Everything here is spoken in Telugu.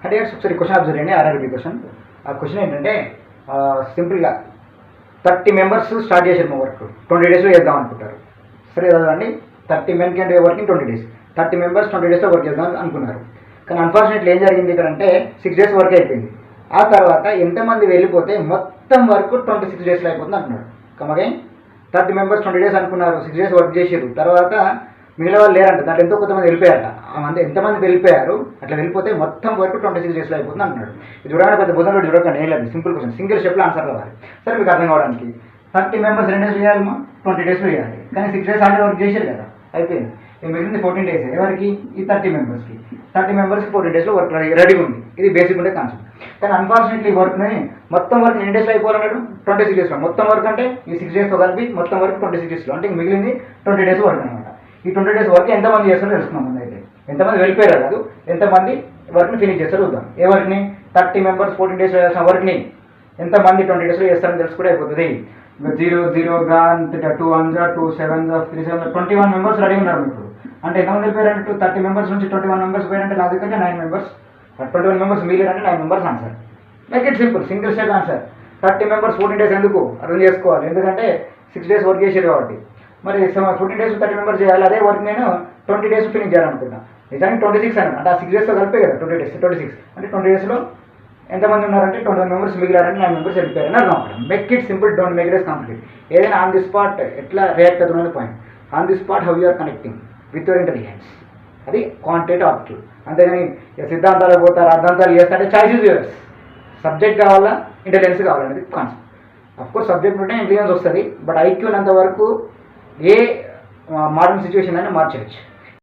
అంటే ఒకసారి క్వశ్చన్ అబ్జర్వ్ చేయండి, ఆర్ఆర్బీ క్వశ్చన్. ఆ క్వశ్చన్ ఏంటంటే సింపుల్గా 30 మెంబర్స్ స్టార్ట్ చేశారు మా వర్క్, 20 డేస్లో చేద్దాం అనుకుంటారు. సరే కదండి, 30 men can do work in 20 days. 30 members 20 డేస్లో వర్క్ చేద్దాం అనుకున్నారు. కానీ అన్ఫార్చునేట్లీ ఏం జరిగింది ఇక్కడ అంటే 6 days వర్క్ అయిపోయింది. ఆ తర్వాత ఎంతమంది వెళ్ళిపోతే మొత్తం వర్క్ 26 డేస్లో అయిపోతుంది అంటున్నాడు. కమగే 30 మెంబర్స్ 20 డేస్ అనుకున్నారు, 6 days వర్క్ చేసారు. తర్వాత మిగిలిన వాళ్ళు లేరంట, దాంట్లో ఎంతో కొంతమంది వెళ్ళిపోయారట. ఎంతమంది వెళ్ళిపోయారు, అట్లా వెళ్ళిపోతే మొత్తం వర్క్ 26 డేస్లో అయిపోతుంది అంటున్నాడు. ఇది చూడగానే పెద్ద బుధం రోడ్డు చూడకండి, ఏం లేదు, సింపుల్ క్వశ్చన్, సింగిల్ స్టెప్లో ఆన్సర్ రావాలి. సరే మీకు అర్థం కావడానికి 30 మెంబర్స్ 2 డేస్లో చేయాలి, 20 డేస్లో చేయాలి. కానీ 6 days ఆల్రెడీ వర్క్ చేశారు కదా, అయిపోయింది. మిగిలింది 14 days. ఎవరికి? ఈ 30 మెంబర్స్కి. 30 మెంబర్స్కి 14 డేస్లో వర్క్ రెడీ ఉంది. ఇది బేసిక్ ఉండే కాన్సెప్ట్. కానీ అన్ఫార్చునేట్లీ వర్క్ని మొత్తం వర్క్ ఎన్ని డేస్లో అయిపోవాలన్నాడు? 26 డేస్లో. మొత్తం వర్క్ అంటే ఈ 6 daysతో కలిపి మొత్తం వర్క్ 26 డేస్లో, అంటే మిగిలింది 20 డేస్ వర్క్ అనమాట. ఈ 20 days వర్క్ ఎంతమంది చేస్తారో తెలుసుకున్నాం ముందు. అయితే ఎంతమంది వెళ్ళిపోయారు కాదు, ఎంతమంది వర్క్ని ఫినిష్ చేస్తారో చూద్దాం. ఏ వర్క్ని? 30 మెంబర్స్ 14 డేస్లో చేసిన వర్క్ని ఎంతమంది 20 డేస్లో చేస్తారని తెలుసుకుంటే అయిపోతుంది. 0 0 2 1 2 7 3 7 21 మెంబర్స్ రెడీ ఉన్నారు మీకు. అంటే ఎంతమంది వెళ్ళిపోయారంటే 30 మెంబర్స్ నుంచి 21 మెంబర్స్ పోయారంటే నా దగ్గర 9 మెంబర్స్, 21 మెంబర్స్ మిగిలిరంటే 9 members answer. Make it simple, single step answer. 30 members 14 days ఎందుకు అర్థం చేసుకోవాలి, ఎందుకంటే 6 days వర్క్ చేసారు కాబట్టి. మరి 14 days 30 మెంబర్స్ చేయాలి, అదే వర్క్ నేను 20 days ఫినిష్ చేయాలనుకుంటున్నా. నిజానికి 26 అన్న, అంటే ఆ 6 daysతో కలిపే కదా 20 days, 26 అంటే 20 daysలో ఎంతమంది ఉన్నారంటే 21 మెంబర్స్ మిగిలారంటే 9 మెంబర్స్ వెళ్ళిపోయారని అర్థం అవ్వడం. Make it simple, don't make it complicate. ఏదైనా ఆన్ ది స్పాట్ ఎట్లా రియాక్ట్ అవుతున్న point, on the spot how you are connecting with your intelligence, అది క్వాంటిటీ ఆప్టిట్యూడ్. అంతేగాని సిద్ధాంతాలు పోతారు, అర్థాంతాలు చేస్తారంటే చాయిస్ ఇస్ యువర్స్. సబ్జెక్ట్ కావాలా, ఇంటెలిజెన్స్ కావాలనేది కాన్సెప్ట్. అఫ్కోర్స్ సబ్జెక్ట్ ఉంటే ఇంటెలిజెన్స్ వస్తుంది, బట్ ఐక్యూ ఉన్నంత వరకు ఏ మోడర్న్ సిచ్యువేషన్ అయినా మార్చవచ్చు.